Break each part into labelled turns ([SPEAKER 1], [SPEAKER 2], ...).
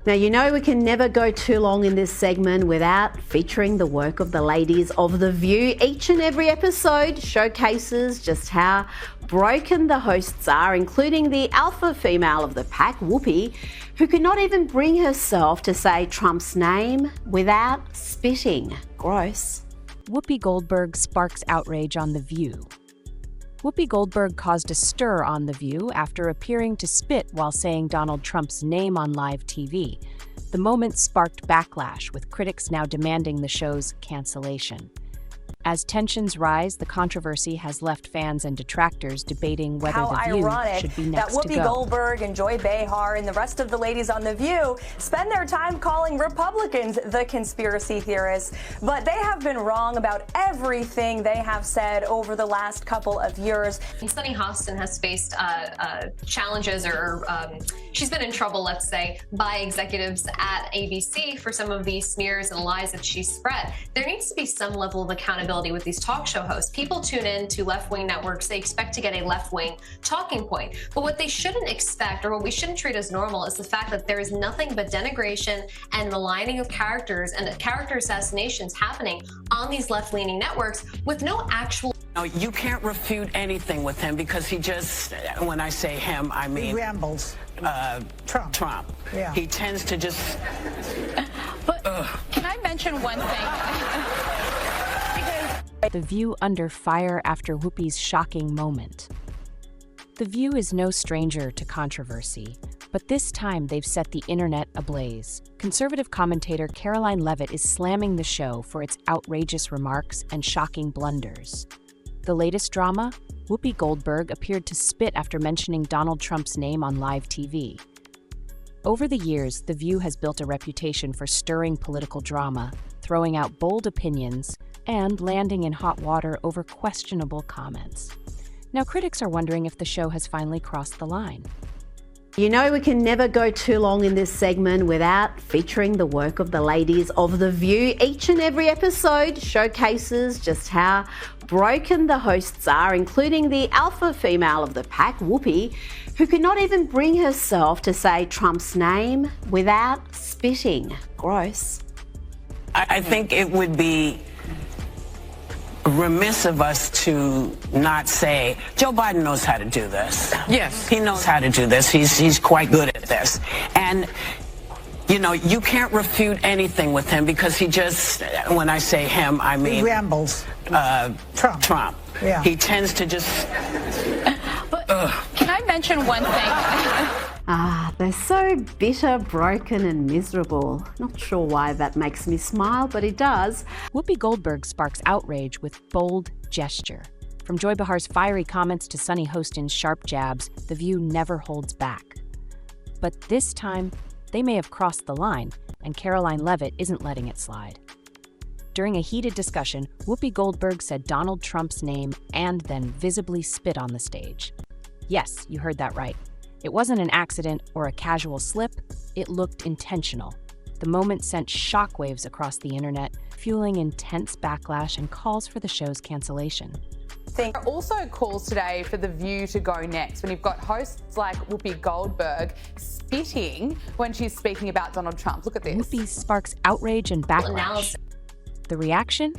[SPEAKER 1] Now, you know we can never go too long in this segment without featuring the work of the ladies of The View. Each and every episode showcases just how broken the hosts are, including the alpha female of the pack, Whoopi, who could not even bring herself to say Trump's name without spitting. Gross.
[SPEAKER 2] Whoopi Goldberg sparks outrage on The View. Whoopi Goldberg caused a stir on The View after appearing to spit while saying Donald Trump's name on live TV. The moment sparked backlash, with critics now demanding the show's cancellation. As tensions rise, the controversy has left fans and detractors debating whether The View should be next to go.
[SPEAKER 3] That Whoopi Goldberg and Joy Behar and the rest of the ladies on The View spend their time calling Republicans the conspiracy theorists, but they have been wrong about everything they have said over the last couple of years.
[SPEAKER 4] Sunny Hostin has faced challenges, or she's been in trouble, let's say, by executives at ABC for some of these smears and lies that she spread. There needs to be some level of accountability with these talk show hosts. People tune in to left-wing networks. They expect to get a left-wing talking point. But what they shouldn't expect, or what we shouldn't treat as normal, is the fact that there is nothing but denigration and maligning of characters and character assassinations happening on these left-leaning networks with no actual...
[SPEAKER 5] No, you can't refute anything with him because he just, when I say him, I mean...
[SPEAKER 6] He rambles.
[SPEAKER 5] Trump.
[SPEAKER 6] Yeah.
[SPEAKER 5] He tends to just...
[SPEAKER 7] But can I mention one thing?
[SPEAKER 2] The View under fire after Whoopi's shocking moment. The View is no stranger to controversy, but this time they've set the internet ablaze. Conservative commentator Caroline Levitt is slamming the show for its outrageous remarks and shocking blunders. The latest drama? Whoopi Goldberg appeared to spit after mentioning Donald Trump's name on live TV. Over the years, The View has built a reputation for stirring political drama, throwing out bold opinions, and landing in hot water over questionable comments. Now, critics are wondering if the show has finally crossed the line.
[SPEAKER 1] You know we can never go too long in this segment without featuring the work of the ladies of The View. Each and every episode showcases just how broken the hosts are, including the alpha female of the pack, Whoopi, who could not even bring herself to say Trump's name without spitting. Gross.
[SPEAKER 5] I think it would be remiss of us to not say Joe Biden knows how to do this. Yes, he knows how to do this. He's quite good at this. And you know, you can't refute anything with him because he just, when I say him, I mean...
[SPEAKER 6] He rambles.
[SPEAKER 5] Trump.
[SPEAKER 6] Yeah.
[SPEAKER 5] He tends to just...
[SPEAKER 7] But can I mention one thing?
[SPEAKER 1] They're so bitter, broken and miserable. Not sure why that makes me smile, but it does.
[SPEAKER 2] Whoopi Goldberg sparks outrage with bold gesture. From Joy Behar's fiery comments to Sunny Hostin's sharp jabs, The View never holds back. But this time, they may have crossed the line, and Caroline Levitt isn't letting it slide. During a heated discussion, Whoopi Goldberg said Donald Trump's name and then visibly spit on the stage. Yes, you heard that right. It wasn't an accident or a casual slip, it looked intentional. The moment sent shockwaves across the internet, fueling intense backlash and calls for the show's cancellation.
[SPEAKER 8] There are also calls today for The View to go next when you've got hosts like Whoopi Goldberg spitting when she's speaking about Donald Trump. Look at this.
[SPEAKER 2] Whoopi sparks outrage and backlash. The reaction?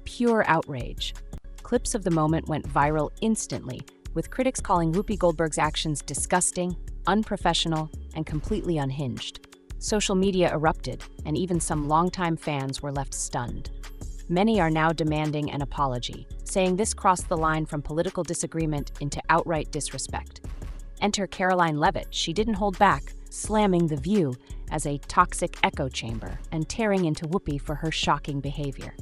[SPEAKER 2] Pure outrage. Clips of the moment went viral instantly, with critics calling Whoopi Goldberg's actions disgusting, unprofessional, and completely unhinged. Social media erupted, and even some longtime fans were left stunned. Many are now demanding an apology, saying this crossed the line from political disagreement into outright disrespect. Enter Caroline Levitt. She didn't hold back, slamming The View as a toxic echo chamber and tearing into Whoopi for her shocking behavior.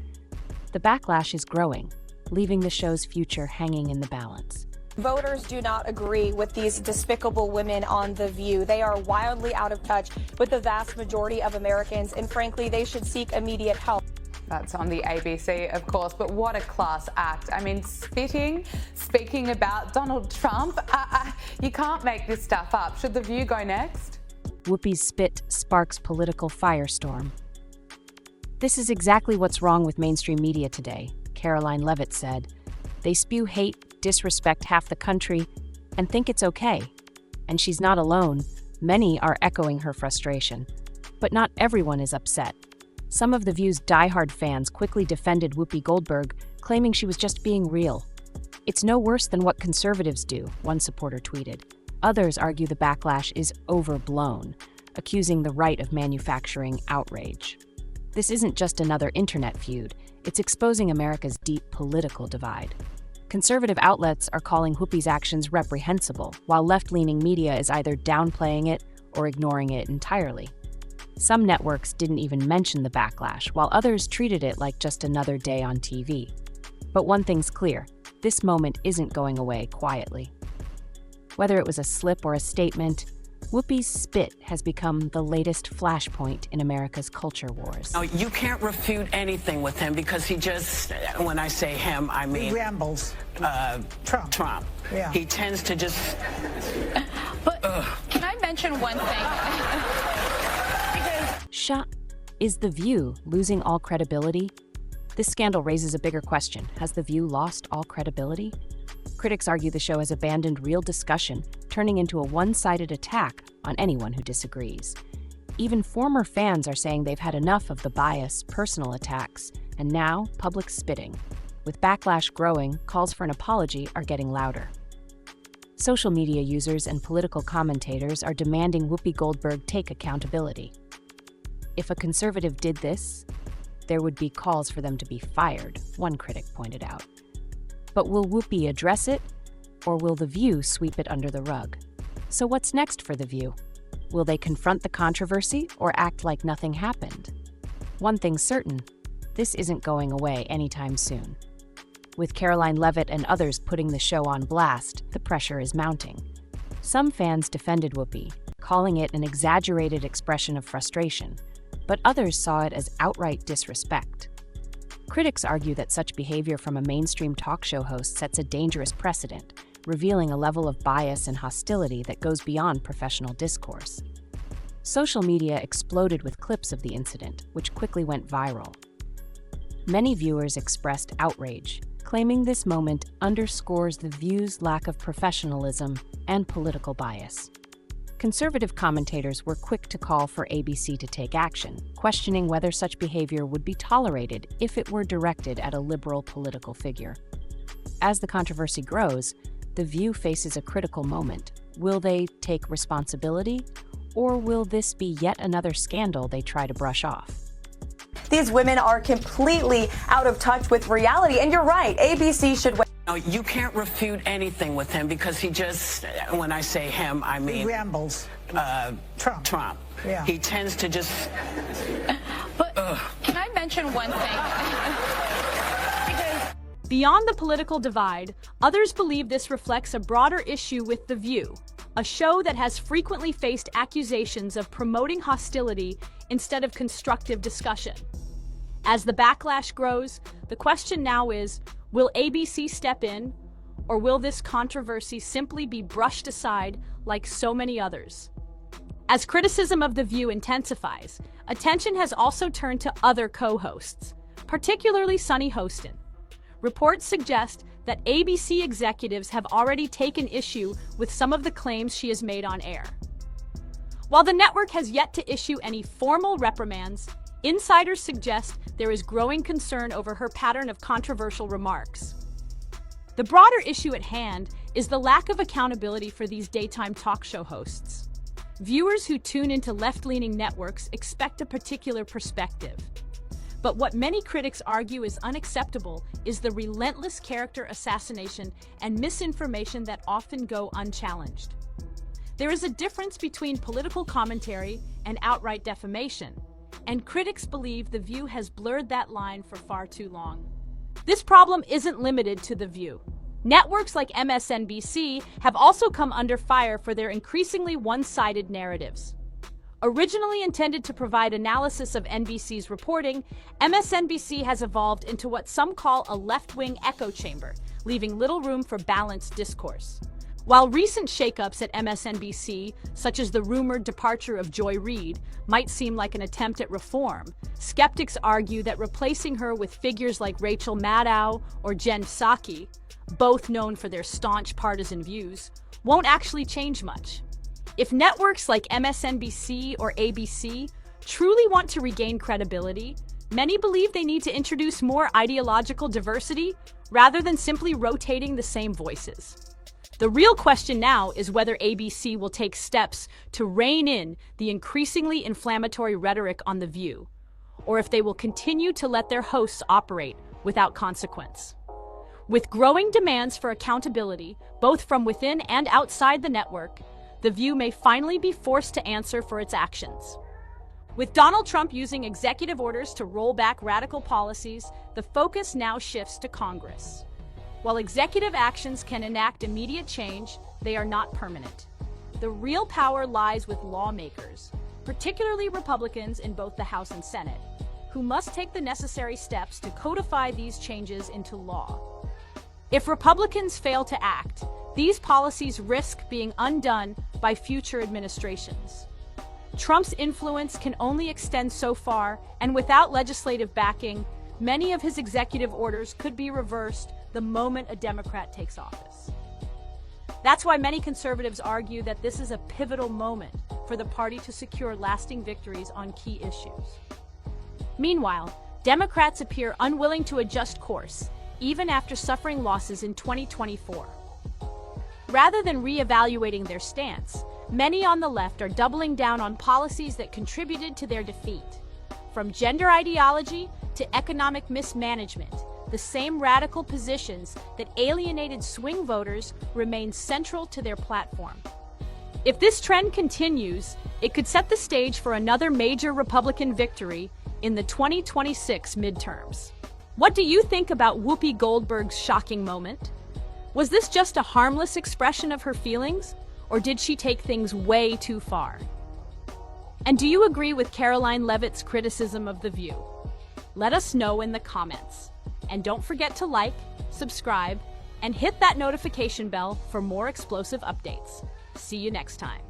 [SPEAKER 2] The backlash is growing, leaving the show's future hanging in the balance.
[SPEAKER 3] Voters do not agree with these despicable women on The View. They are wildly out of touch with the vast majority of Americans, and frankly, they should seek immediate help.
[SPEAKER 8] That's on the ABC, of course, but what a class act. I mean, speaking about Donald Trump, you can't make this stuff up. Should The View go next?
[SPEAKER 2] Whoopi's spit sparks political firestorm. This is exactly what's wrong with mainstream media today, Caroline Levitt said. They spew hate, disrespect half the country, and think it's okay. And she's not alone. Many are echoing her frustration. But not everyone is upset. Some of The View's diehard fans quickly defended Whoopi Goldberg, claiming she was just being real. "It's no worse than what conservatives do," one supporter tweeted. Others argue the backlash is overblown, accusing the right of manufacturing outrage. This isn't just another internet feud, it's exposing America's deep political divide. Conservative outlets are calling Whoopi's actions reprehensible, while left-leaning media is either downplaying it or ignoring it entirely. Some networks didn't even mention the backlash, while others treated it like just another day on TV. But one thing's clear, this moment isn't going away quietly. Whether it was a slip or a statement, Whoopi's spit has become the latest flashpoint in America's culture wars.
[SPEAKER 5] No, you can't refute anything with him because he just, when I say him, I mean...
[SPEAKER 6] He rambles.
[SPEAKER 5] Trump.
[SPEAKER 6] Yeah.
[SPEAKER 5] He tends to just...
[SPEAKER 7] But can I mention one thing?
[SPEAKER 2] Is The View losing all credibility? This scandal raises a bigger question. Has The View lost all credibility? Critics argue the show has abandoned real discussion, turning into a one-sided attack on anyone who disagrees. Even former fans are saying they've had enough of the bias, personal attacks, and now public spitting. With backlash growing, calls for an apology are getting louder. Social media users and political commentators are demanding Whoopi Goldberg take accountability. If a conservative did this, there would be calls for them to be fired, one critic pointed out. But will Whoopi address it, or will The View sweep it under the rug? So what's next for The View? Will they confront the controversy or act like nothing happened? One thing's certain, this isn't going away anytime soon. With Caroline Levitt and others putting the show on blast, the pressure is mounting. Some fans defended Whoopi, calling it an exaggerated expression of frustration, but others saw it as outright disrespect. Critics argue that such behavior from a mainstream talk show host sets a dangerous precedent, revealing a level of bias and hostility that goes beyond professional discourse. Social media exploded with clips of the incident, which quickly went viral. Many viewers expressed outrage, claiming this moment underscores The View's lack of professionalism and political bias. Conservative commentators were quick to call for ABC to take action, questioning whether such behavior would be tolerated if it were directed at a liberal political figure. As the controversy grows, The View faces a critical moment. Will they take responsibility, or will this be yet another scandal they try to brush off?
[SPEAKER 3] These women are completely out of touch with reality, and you're right, ABC should wait.
[SPEAKER 5] No, you can't refute anything with him because he just, when I say him, I mean...
[SPEAKER 6] He rambles.
[SPEAKER 5] Trump.
[SPEAKER 6] Yeah.
[SPEAKER 5] He tends to just...
[SPEAKER 7] But can I mention one thing?
[SPEAKER 9] Beyond the political divide, others believe this reflects a broader issue with The View, a show that has frequently faced accusations of promoting hostility instead of constructive discussion. As the backlash grows, the question now is, will ABC step in, or will this controversy simply be brushed aside like so many others? As criticism of The View intensifies, attention has also turned to other co-hosts, particularly Sunny Hostin. Reports suggest that ABC executives have already taken issue with some of the claims she has made on air. While the network has yet to issue any formal reprimands, insiders suggest there is growing concern over her pattern of controversial remarks. The broader issue at hand is the lack of accountability for these daytime talk show hosts. Viewers who tune into left-leaning networks expect a particular perspective. But what many critics argue is unacceptable is the relentless character assassination and misinformation that often go unchallenged. There is a difference between political commentary and outright defamation, and critics believe The View has blurred that line for far too long. This problem isn't limited to The View. Networks like MSNBC have also come under fire for their increasingly one-sided narratives. Originally intended to provide analysis of NBC's reporting, MSNBC has evolved into what some call a left-wing echo chamber, leaving little room for balanced discourse. While recent shakeups at MSNBC, such as the rumored departure of Joy Reid, might seem like an attempt at reform, skeptics argue that replacing her with figures like Rachel Maddow or Jen Psaki, both known for their staunch partisan views, won't actually change much. If networks like MSNBC or ABC truly want to regain credibility, many believe they need to introduce more ideological diversity rather than simply rotating the same voices. The real question now is whether ABC will take steps to rein in the increasingly inflammatory rhetoric on The View, or if they will continue to let their hosts operate without consequence. With growing demands for accountability, both from within and outside the network, The View may finally be forced to answer for its actions. With Donald Trump using executive orders to roll back radical policies, the focus now shifts to Congress. While executive actions can enact immediate change, they are not permanent. The real power lies with lawmakers, particularly Republicans in both the House and Senate, who must take the necessary steps to codify these changes into law. If Republicans fail to act, these policies risk being undone by future administrations. Trump's influence can only extend so far, and without legislative backing, many of his executive orders could be reversed the moment a Democrat takes office. That's why many conservatives argue that this is a pivotal moment for the party to secure lasting victories on key issues. Meanwhile, Democrats appear unwilling to adjust course, even after suffering losses in 2024. Rather than re-evaluating their stance, many on the left are doubling down on policies that contributed to their defeat. From gender ideology to economic mismanagement, the same radical positions that alienated swing voters remain central to their platform. If this trend continues, it could set the stage for another major Republican victory in the 2026 midterms. What do you think about Whoopi Goldberg's shocking moment? Was this just a harmless expression of her feelings, or did she take things way too far? And do you agree with Caroline Levitt's criticism of The View? Let us know in the comments. And don't forget to like, subscribe, and hit that notification bell for more explosive updates. See you next time.